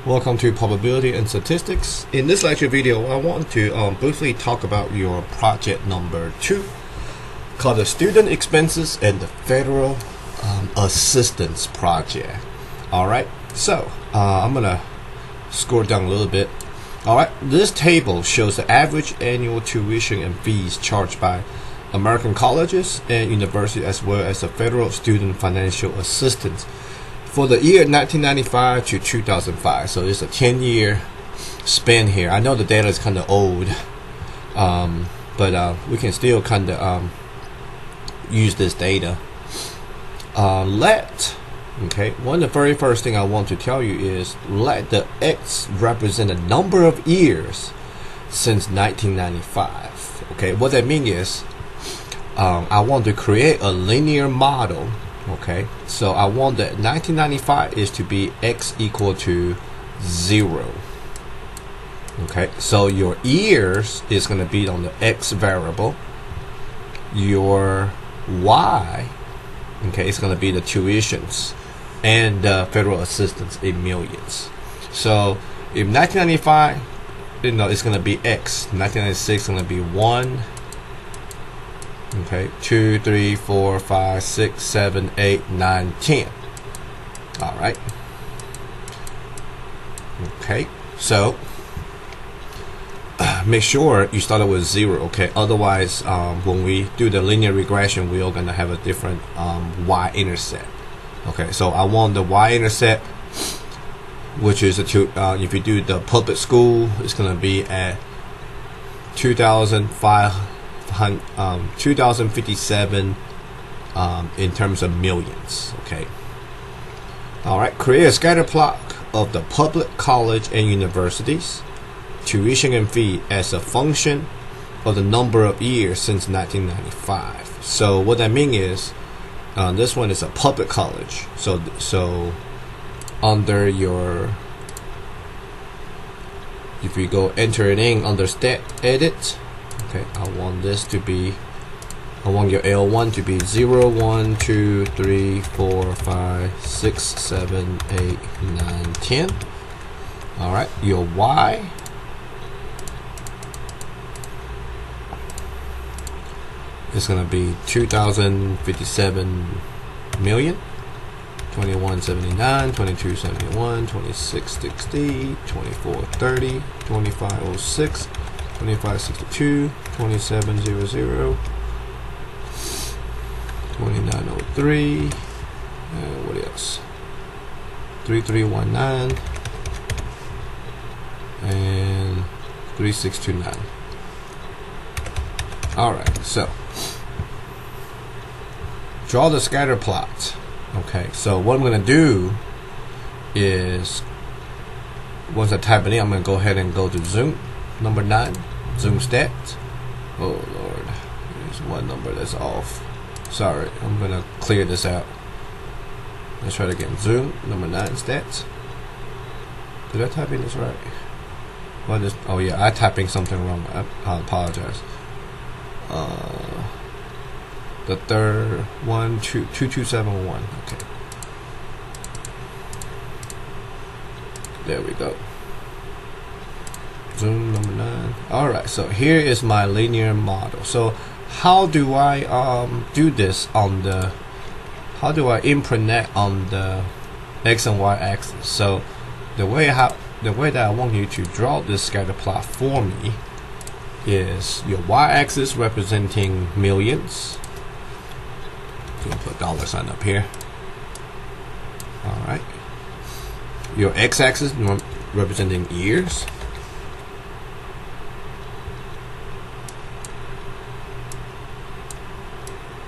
Welcome to Probability and Statistics. In this lecture video, I want to briefly talk about your project number 2 called the Student Expenses and the Federal Assistance Project. Alright, so I'm going to scroll down a little bit. Alright, this table shows the average annual tuition and fees charged by American colleges and universities as well as the Federal Student Financial Assistance for the year 1995 to 2005. So it's a 10-year span here. I know the data is kind of old, but we can still kind of use this data. Okay, one of the very first thing I want to tell you is let the X represent the number of years since 1995. Okay, what that means is I want to create a linear model. Okay, so I want that 1995 is to be X equal to 0. Okay, so your years is going to be on the X variable. Your Y, okay, it's going to be the tuitions and the federal assistance in millions. So if 1995, it's going to be X. 1996 is going to be 1. Okay, 2, 3, 4, 5, 6, 7, 8, 9, 10. Alright. Okay, so make sure you start with 0, okay? Otherwise, when we do the linear regression, we are going to have a different y-intercept. Okay, so I want the y-intercept, which is if you do the public school, it's going to be at 2057 in terms of millions. Okay. All right. Create a scatter plot of the public college and universities tuition and fee as a function of the number of years since 1995. So what that means is this one is a public college. So under your, if you go enter it in under stat edit. Okay, I want this to be, I want your L1 to be 0, 1, 2, 3, 4, 5, 6, 7, 8, 9, 10. Alright, your Y is going to be 2057 million, 2179, 2271, 2660, 2430, 2506, 2562, 2700, 2903, what else? 3319 and 3629. Alright, so draw the scatter plot. Okay, so what I'm going to do is once I type it in, I'm going to go ahead and go to Zoom. Number 9, Zoom stat. Oh Lord, there's one number that's off. Sorry, I'm gonna clear this out. Let's try it again. Zoom number 9 stats. Did I type in this right? What is? Oh yeah, I typing something wrong. I apologize. The third one, 2271. Okay. There we go. Zoom number 9. Alright, so here is my linear model. So how do I do this on the, how do I imprint that on the X and Y axis? So the way that I want you to draw this scatter plot for me is your Y axis representing millions. You can put $sign up here. Alright. Your X axis representing years.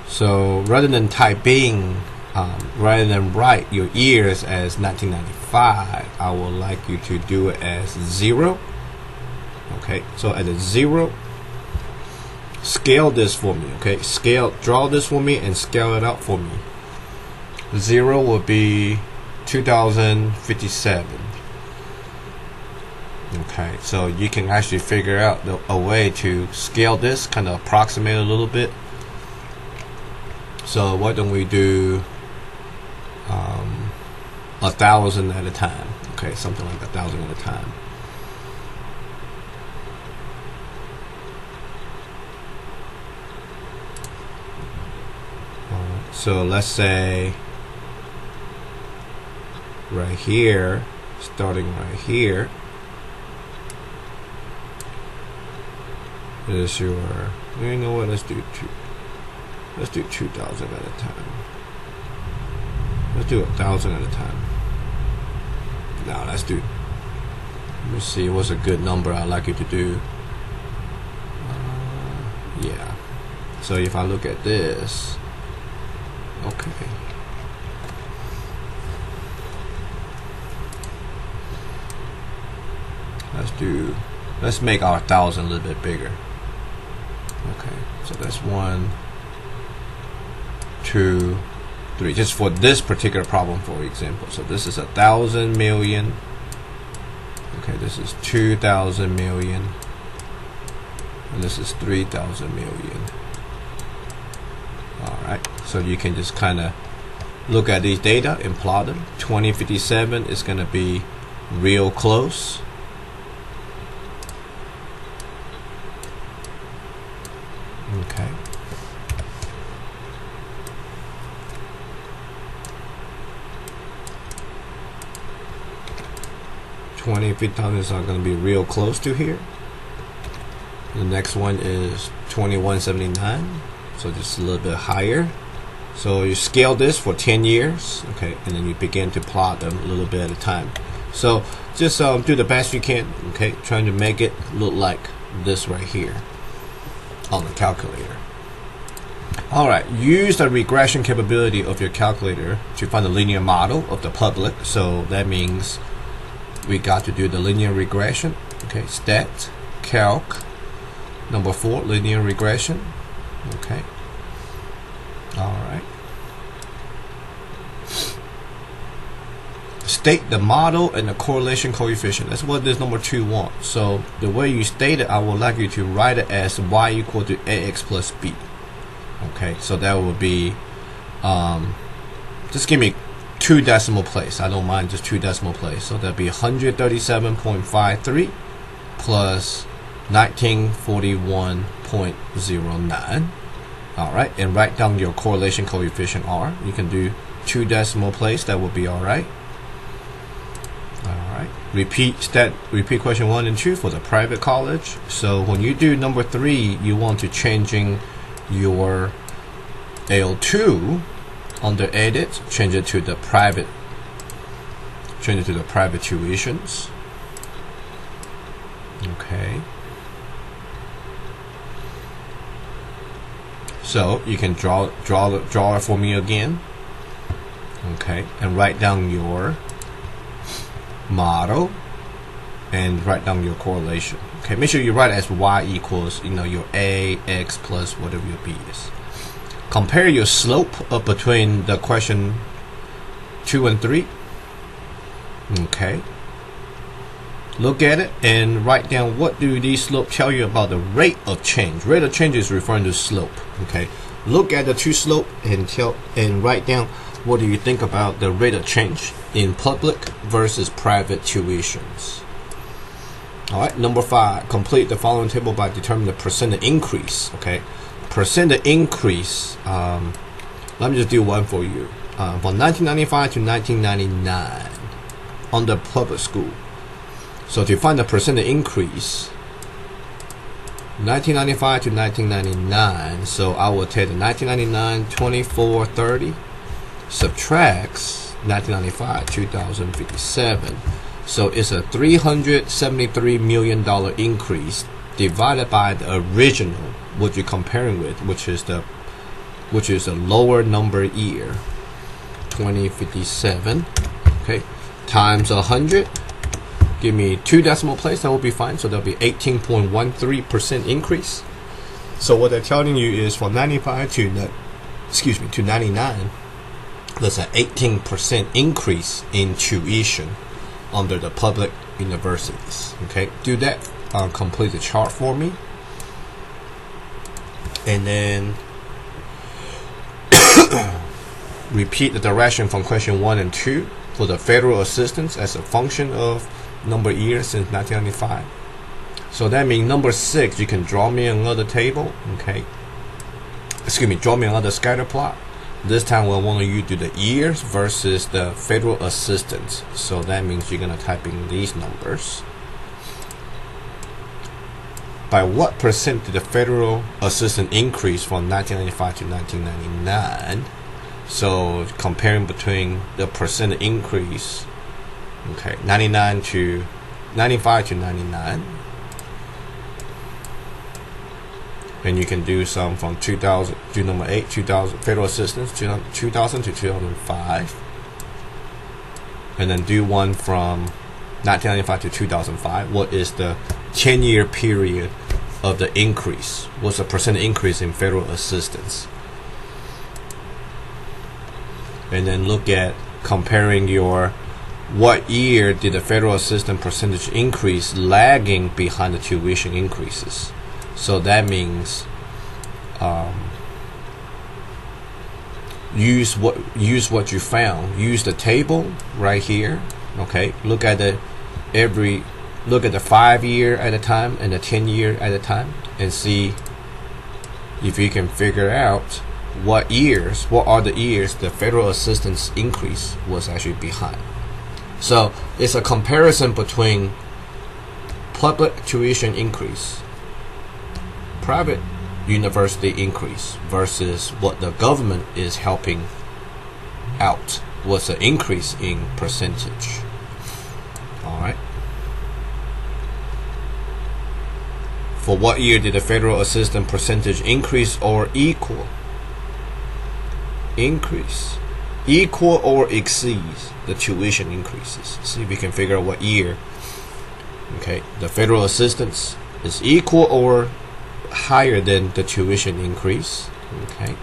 So rather than typing, rather than write your years as 1995, I would like you to do it as 0. Okay, so at a 0, scale this for me. Okay, draw this for me and scale it out for me. 0 will be 2057. Okay, so you can actually figure out a way to scale this, kind of approximate a little bit. So why don't we do 1,000 at a time? Okay, something like 1,000 at a time. So let's say right here, starting right here, is your, you know what, let's do 2,000 at a time. Let's do 1,000 at a time. Now let's do, let me see what's a good number I'd like you to do. Yeah, so if I look at this, okay, let's make our 1,000 a little bit bigger. Okay, so that's 1, 2, 3, just for this particular problem, for example. So this is 1,000 million. Okay, this is 2,000 million, and this is 3,000 million. Alright, so you can just kind of look at these data and plot them. 2057 is going to be real close. Okay. $20,000 are going to be real close to here. The next one is 2179, so just a little bit higher. So you scale this for 10 years, okay, and then you begin to plot them a little bit at a time. So just do the best you can, okay, trying to make it look like this right here on the calculator. Alright, use the regression capability of your calculator to find the linear model of the public. So that means we got to do the linear regression. Okay, stat calc number 4, linear regression. Okay, alright. State the model and the correlation coefficient. That's what this number 2 wants. So the way you state it, I would like you to write it as y equal to ax plus b. Okay, so that would be just give me 2 decimal place. I don't mind just 2 decimal place. So that'd be 137.53 plus 1941.09. Alright, and write down your correlation coefficient r. You can do 2 decimal place, that would be alright. Alright, repeat question 1 and 2 for the private college. So when you do number 3, you want to changing your L2 under edit, change it to the private tuitions. Okay, so you can draw it for me again. Okay, and write down your model and write down your correlation. Okay, make sure you write as y equals, you know, your a, x plus whatever your b is. Compare your slope up between the question 2 and 3. Okay, look at it and write down what do these slopes tell you about the rate of change. Rate of change is referring to slope. Okay, look at the 2 slope and write down what do you think about the rate of change in public versus private tuitions. Alright, number 5, complete the following table by determining the percent increase. Okay, percent increase, let me just do one for you. From 1995 to 1999 under public school. So to find the percent increase, 1995 to 1999, so I will take the 1999 2430 subtracts 1995 2057. So it's a $373 million increase divided by the original, what you're comparing with, which is the lower number year, 2057. Okay, times 100. Give me 2 decimal place, that will be fine. So that'll be 18.13% increase. So what they're telling you is from 95 to 99, that's an 18% increase in tuition under the public universities. Okay, do that. Complete the chart for me, and then repeat the direction from question 1 and 2 for the federal assistance as a function of number of years since 1995. So that means number 6, you can draw me another table, okay? Excuse me, draw me another scatter plot. This time we'll want you to do the years versus the federal assistance. So that means you're gonna type in these numbers. By what percent did the federal assistance increase from 1995 to 1999? So comparing between the percent increase, okay, 95 to 99. And you can do some from 2000 to number 8, 2000 federal assistance, 2000 to 2005, and then do one from 1995 to 2005. What is the 10-year period of the increase? What's the percent increase in federal assistance? And then look at comparing your what year did the federal assistance percentage increase lagging behind the tuition increases. So that means use what you found. Use the table right here. Okay, look at the 5 year at a time and the 10 year at a time, and see if you can figure out what are the years the federal assistance increase was actually behind. So it's a comparison between public tuition increase, private university increase versus what the government is helping out. What's the increase in percentage? All right. For what year did the federal assistance percentage increase or equal? Increase, equal or exceeds the tuition increases. See if we can figure out what year. Okay, the federal assistance is equal or higher than the tuition increase. Okay.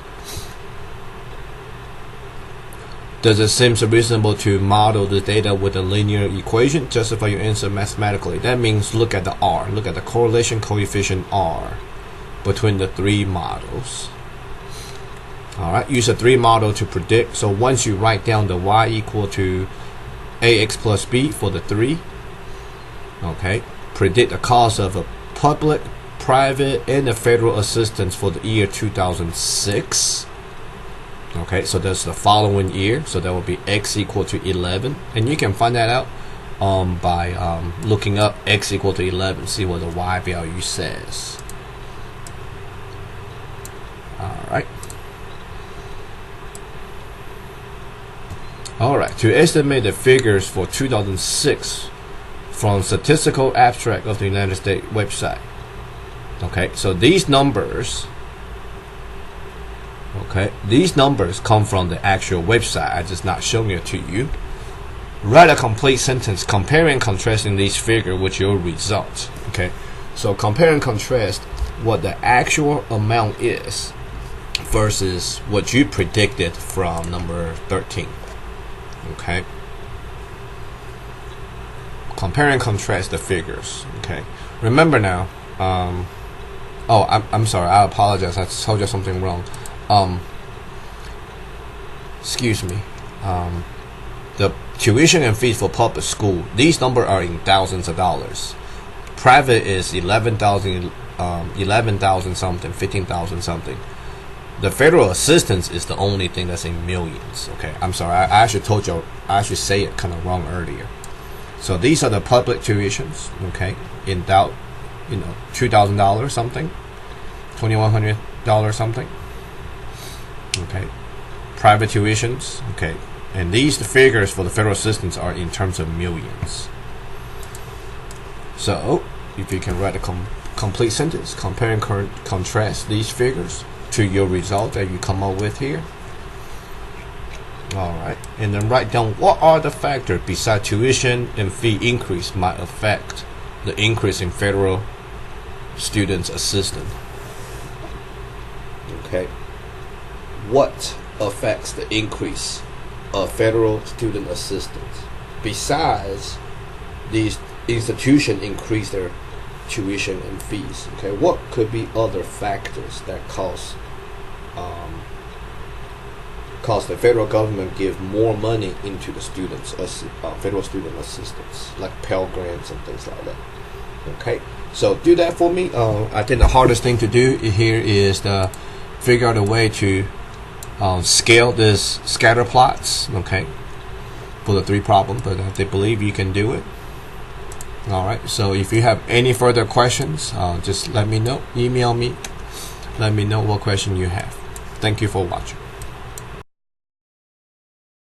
Does it seem reasonable to model the data with a linear equation? Justify your answer mathematically. That means look at the R. Look at the correlation coefficient R between the 3 models. Alright, use a 3 model to predict. So once you write down the y equal to ax plus b for the 3, okay, predict the cost of a public, private, and the federal assistance for the year 2006. Okay, so that's the following year. So that will be x equal to 11, and you can find that out by looking up x equal to 11. See what the y value says. Alright. Alright, to estimate the figures for 2006 from Statistical Abstract of the United States website. Okay, so these numbers come from the actual website. I just not showing it to you. Write a complete sentence comparing and contrasting these figures with your result. Okay, so compare and contrast what the actual amount is versus what you predicted from number 13. Okay, compare and contrast the figures. Okay, remember now. I'm sorry, I apologize, I told you something wrong. Excuse me. The tuition and fees for public school, these numbers are in thousands of dollars. Private is 11,000 something, 15,000 something. The federal assistance is the only thing that's in millions. Okay, I'm sorry, I actually told you, I actually say it kind of wrong earlier. So these are the public tuitions, okay, in $2,000 something, $2,100 something. Okay, private tuitions. Okay, and these figures for the federal assistance are in terms of millions. So if you can write a complete sentence, compare and contrast these figures to your result that you come up with here. Alright, and then write down what are the factors besides tuition and fee increase might affect the increase in federal students assistance. Okay, what affects the increase of federal student assistance besides these institutions increase their tuition and fees? Okay, what could be other factors that cause because the federal government give more money into the students as federal student assistance, like Pell Grants and things like that. Okay, so do that for me. I think the hardest thing to do here is to figure out a way to scale this scatter plots. Okay, for the 3 problems, but they believe you can do it. Alright, so if you have any further questions, just let me know. Email me. Let me know what question you have. Thank you for watching.